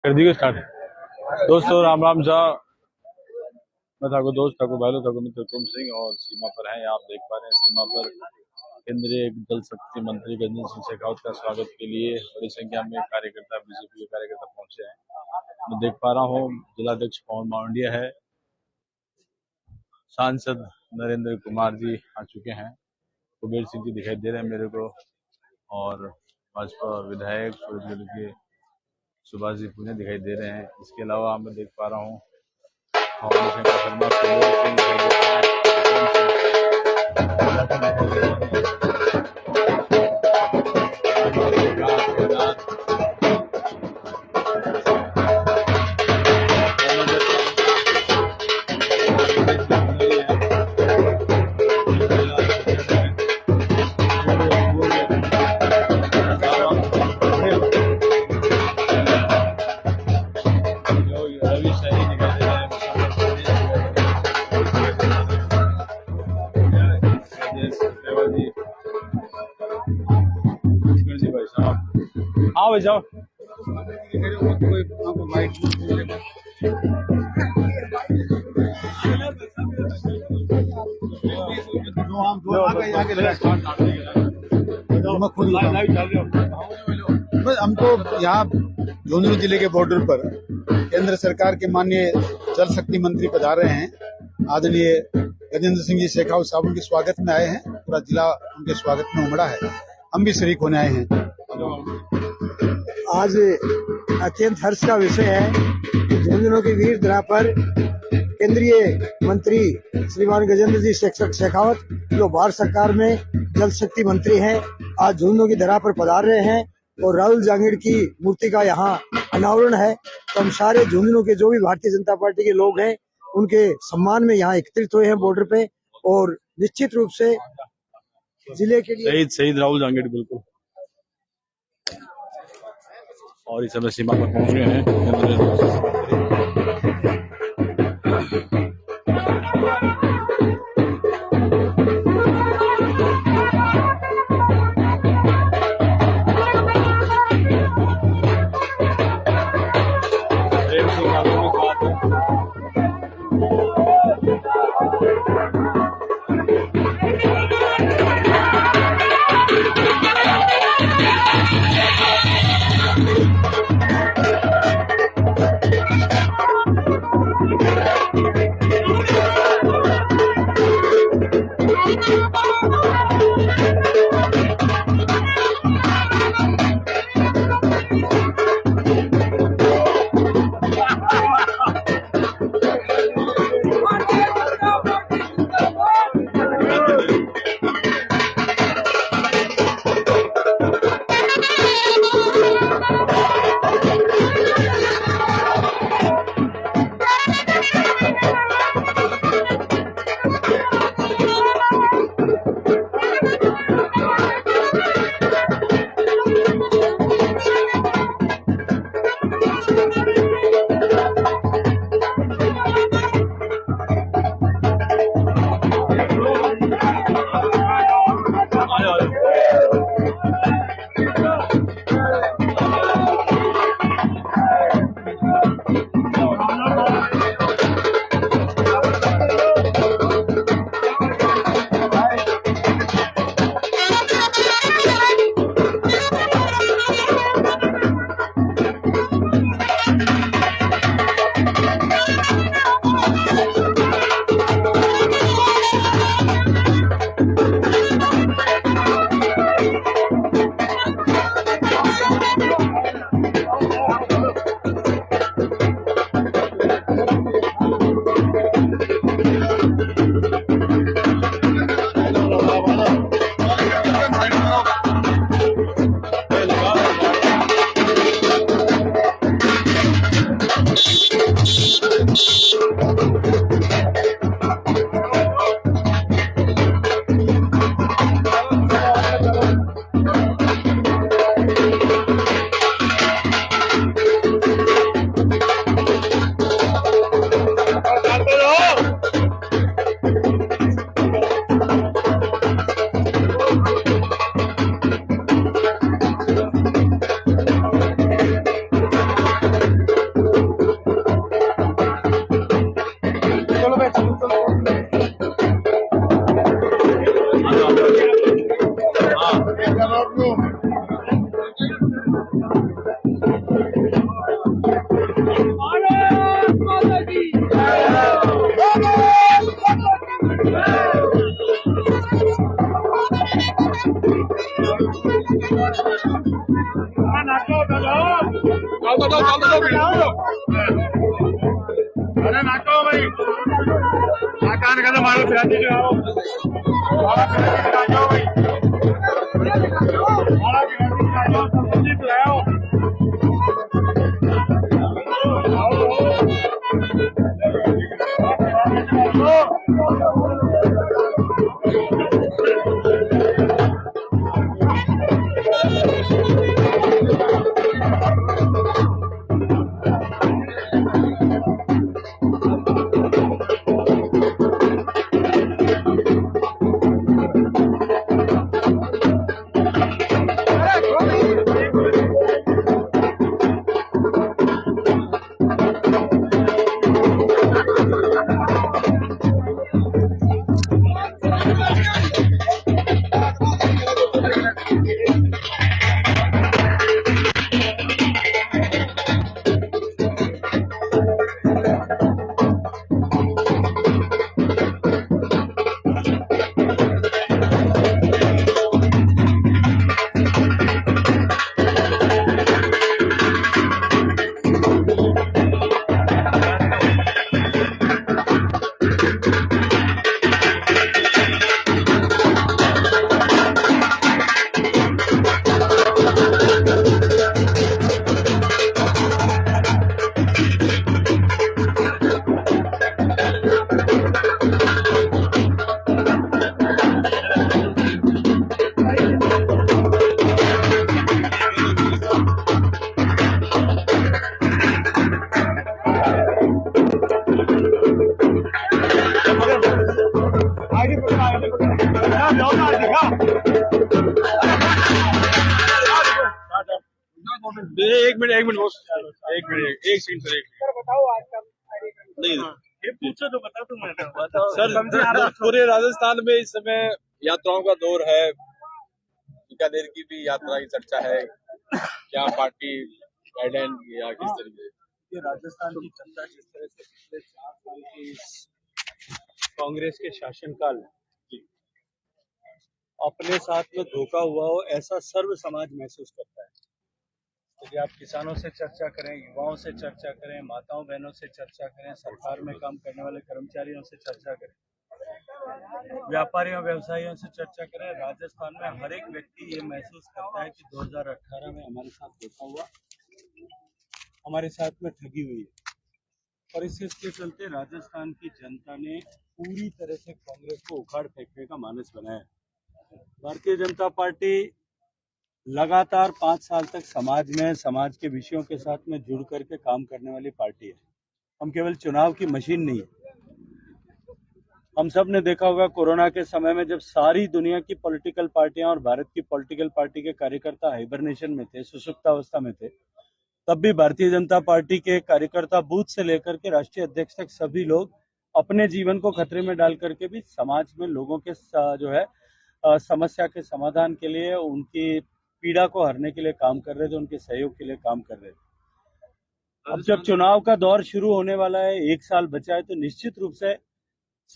कर दिए स्टार्ट। दोस्तों राम राम सा। मैं ठाकुर दोस्त ठाकुर भाईलो ठाकुर मित्र कुम सिंह और सीमा पर हैं। आप देख पा रहे हैं सीमा पर केंद्रीय जल शक्ति मंत्री गजेंद्र सिंह शेखावत का स्वागत के लिए बड़ी संख्या में कार्यकर्ता बीजेपी के कार्यकर्ता पहुंचे हैं। मैं देख पा रहा हूँ जिलाध्यक्ष पवन मावंडिया है, सांसद नरेंद्र कुमार जी आ चुके हैं, कुबेर सिंह जी दिखाई दे रहे हैं मेरे को, और भाजपा विधायक सूरजगढ़ के सुभाष जी पुणे दिखाई दे रहे हैं। इसके अलावा मैं देख पा रहा हूँ फाउंडेशन का शर्मा हाँ भाई जाओ। हमको यहाँ झुंझुनू जिले के बॉर्डर पर केंद्र सरकार के माननीय जल शक्ति मंत्री पधार रहे हैं, आदरणीय गजेंद्र सिंह जी शेखावत साहब उनके स्वागत में आए हैं। पूरा जिला उनके स्वागत में उमड़ा है, हम भी शरीक होने आए हैं। आज अत्यंत हर्ष का विषय है कि झुंझुनू की वीर धरा पर केंद्रीय मंत्री श्रीमान गजेंद्र जी शेखावत जो भारत सरकार में जल शक्ति मंत्री हैं, आज झुंझुनू की धरा पर पधार रहे हैं और राहुल जांगीड़ की मूर्ति का यहाँ अनावरण है। तो हम सारे झुंझुनू के जो भी भारतीय जनता पार्टी के लोग हैं उनके सम्मान में यहाँ एकत्रित हुए हैं बॉर्डर पे, और निश्चित रूप से जिले के लिए शहीद राहुल जांगीड़ बिल्कुल। और इस समय सीमा पर पहुंच गए हैं। अरे नाचो भाई, नाचान का तो मारो फिर नाचो भाई, एक मिनट बॉस, एक सेकंड सर, नहीं ये पूछो तो बता दूं मैं। सर, पूरे राजस्थान में इस समय यात्राओं का दौर है, बीकानेर की भी यात्रा की चर्चा है, क्या पार्टी गाइडलाइन या किस तरीके? ये राजस्थान की जनता जिस तरह से पिछले 4 साल की कांग्रेस के शासनकाल में अपने साथ में धोखा हुआ हो, ऐसा सर्व समाज महसूस करता है। यदि आप किसानों से चर्चा करें, युवाओं से चर्चा करें, माताओं बहनों से चर्चा करें, सरकार में काम करने वाले कर्मचारियों से चर्चा करें, व्यापारियों व्यवसायियों से चर्चा करें, राजस्थान में हर एक व्यक्ति ये महसूस करता है कि 2018 में हमारे साथ धोखा हुआ, हमारे साथ में ठगी हुई है। और इसके चलते राजस्थान की जनता ने पूरी तरह से कांग्रेस को उखाड़ फेंकने का मानस बनाया। भारतीय जनता पार्टी लगातार 5 साल तक समाज में, समाज के विषयों के साथ में जुड़ करके काम करने वाली पार्टी है। हम केवल चुनाव की मशीन नहीं है। हम सब ने देखा होगा कोरोना के समय में जब सारी दुनिया की पॉलिटिकल पार्टियां और भारत की पॉलिटिकल पार्टी के कार्यकर्ता हाइबरनेशन में थे, सुषुप्तावस्था में थे, तब भी भारतीय जनता पार्टी के कार्यकर्ता बूथ से लेकर के राष्ट्रीय अध्यक्ष तक सभी लोग अपने जीवन को खतरे में डाल करके भी समाज में लोगों के जो है समस्या के समाधान के लिए, उनकी पीड़ा को हरने के लिए काम कर रहे थे, उनके सहयोग के लिए काम कर रहे थे। अब जब चुनाव का दौर शुरू होने वाला है, 1 साल बचा है, तो निश्चित रूप से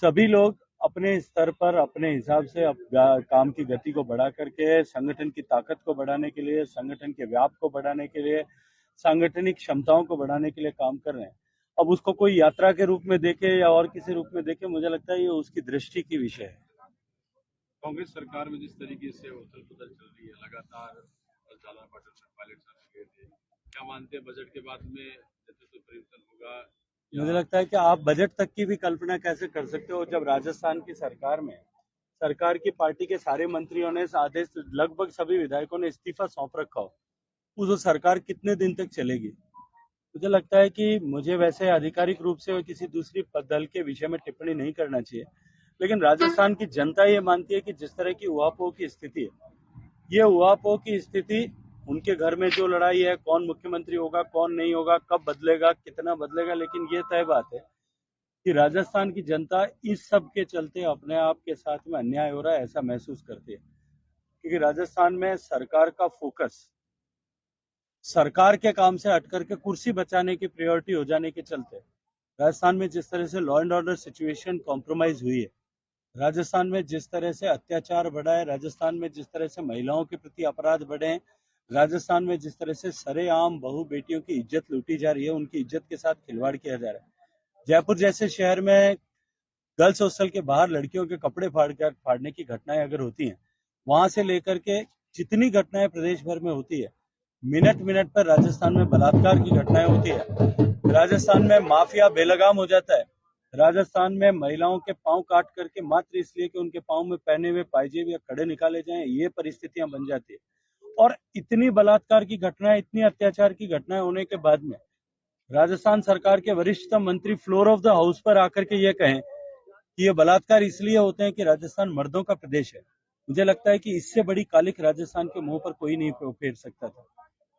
सभी लोग अपने स्तर पर अपने हिसाब से काम की गति को बढ़ा करके, संगठन की ताकत को बढ़ाने के लिए, संगठन के व्याप को बढ़ाने के लिए, सांगठनिक क्षमताओं को बढ़ाने के लिए काम कर रहे हैं। अब उसको कोई यात्रा के रूप में देखे या और किसी रूप में देखे, मुझे लगता है ये उसकी दृष्टि की विषय है। कांग्रेस सरकार में जिस तरीके से उथल पुथल चल रही है, लगातार झालर पाटन में पायलट चल रहे थे, क्या मानते हैं बजट के बाद में नेतृत्व परिवर्तन होगा? मुझे लगता है कि आप बजट तक की भी कल्पना कैसे कर सकते हो जब राजस्थान की सरकार में सरकार की पार्टी के सारे मंत्रियों ने, आधे लगभग सभी विधायकों ने इस्तीफा सौंप रखा हो। वो सरकार कितने दिन तक चलेगी? मुझे लगता है कि मुझे वैसे आधिकारिक रूप से किसी दूसरी दल के विषय में टिप्पणी नहीं करना चाहिए, लेकिन राजस्थान की जनता ये मानती है कि जिस तरह की उहापोह की स्थिति है, ये उहापोह की स्थिति, उनके घर में जो लड़ाई है, कौन मुख्यमंत्री होगा, कौन नहीं होगा, कब बदलेगा, कितना बदलेगा, लेकिन ये तय बात है कि राजस्थान की जनता इस सब के चलते अपने आप के साथ में अन्याय हो रहा है ऐसा महसूस करती है। क्योंकि राजस्थान में सरकार का फोकस सरकार के काम से हट करके कुर्सी बचाने की प्रायोरिटी हो जाने के चलते राजस्थान में जिस तरह से law and order situation compromise हुई है, राजस्थान में जिस तरह से अत्याचार बढ़ा है, राजस्थान में जिस तरह से महिलाओं के प्रति अपराध बढ़े हैं, राजस्थान में जिस तरह से सरेआम बहू बेटियों की इज्जत लूटी जा रही है, उनकी इज्जत के साथ खिलवाड़ किया जा रहा है। जयपुर जैसे शहर में गर्ल्स हॉस्टल के बाहर लड़कियों के कपड़े फाड़ने की घटनाएं अगर होती हैं, वहां से लेकर के जितनी घटनाएं प्रदेश भर में होती है, मिनट मिनट पर राजस्थान में बलात्कार की घटनाएं होती है, राजस्थान में माफिया बेलगाम हो जाता है, राजस्थान में महिलाओं के पांव काट करके मात्र इसलिए कि उनके पांव में पहने हुए पायजेब या कड़े निकाले जाएं, ये परिस्थितियां बन जाती है। और इतनी बलात्कार की घटनाएं, इतनी अत्याचार की घटनाएं होने के बाद में राजस्थान सरकार के वरिष्ठतम मंत्री फ्लोर ऑफ द हाउस पर आकर के ये कहें कि ये बलात्कार इसलिए होते हैं कि राजस्थान मर्दों का प्रदेश है। मुझे लगता है कि इससे बड़ी कालिक राजस्थान के मुंह पर कोई नहीं फेर सकता था।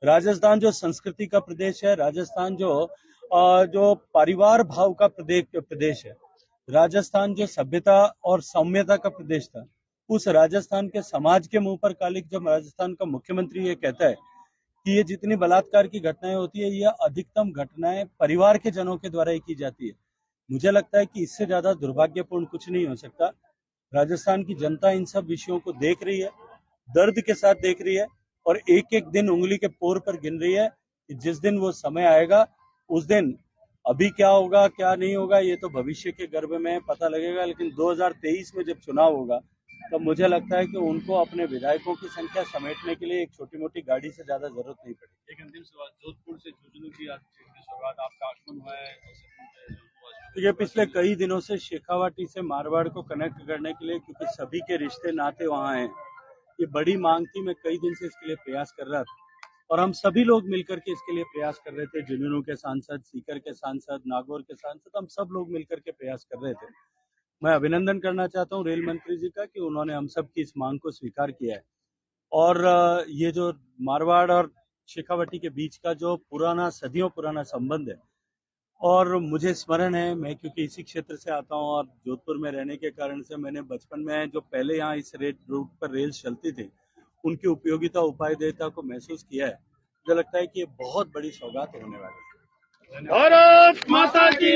राजस्थान जो संस्कृति का प्रदेश है, राजस्थान जो परिवार भाव का प्रदेश है, राजस्थान जो सभ्यता और सौम्यता का प्रदेश था, उस राजस्थान के समाज के मुंह पर कालिक जब राजस्थान का मुख्यमंत्री ये कहता है कि ये जितनी बलात्कार की घटनाएं होती है, ये अधिकतम घटनाएं परिवार के जनों के द्वारा ही की जाती है। मुझे लगता है कि इससे ज्यादा दुर्भाग्यपूर्ण कुछ नहीं हो सकता। राजस्थान की जनता इन सब विषयों को देख रही है, दर्द के साथ देख रही है और एक एक दिन उंगली के पोर पर गिन रही है कि जिस दिन वो समय आएगा उस दिन अभी क्या होगा क्या नहीं होगा ये तो भविष्य के गर्भ में पता लगेगा। लेकिन 2023 में जब चुनाव होगा तब मुझे लगता है कि उनको अपने विधायकों की संख्या समेटने के लिए एक छोटी मोटी गाड़ी से ज्यादा जरूरत नहीं पड़ेगी। एक अंतिम सवाल, जोधपुर से झुंझुनू की आज शुरुआत, आपका आगमन हुआ है, ये पिछले कई दिनों से शेखावाटी से मारवाड़ को कनेक्ट करने के लिए, क्योंकि सभी के रिश्ते नाते वहाँ हैं, ये बड़ी मांग थी। मैं कई दिन से इसके लिए प्रयास कर रहा था और हम सभी लोग मिलकर के इसके लिए प्रयास कर रहे थे। झुंझुनू के सांसद, सीकर के सांसद, नागौर के सांसद, हम सब लोग मिलकर के प्रयास कर रहे थे। मैं अभिनंदन करना चाहता हूँ रेल मंत्री जी का कि उन्होंने हम सब की इस मांग को स्वीकार किया है। और ये जो मारवाड़ और शेखावाटी के बीच का जो पुराना, सदियों पुराना संबंध है, और मुझे स्मरण है, मैं क्योंकि इसी क्षेत्र से आता हूँ और जोधपुर में रहने के कारण से मैंने बचपन में जो पहले यहाँ इस रूट पर रेल चलती थी उनकी उपयोगिता, उपादेयता को महसूस किया है। मुझे लगता है कि ये बहुत बड़ी सौगात होने वाली है। भारत माता की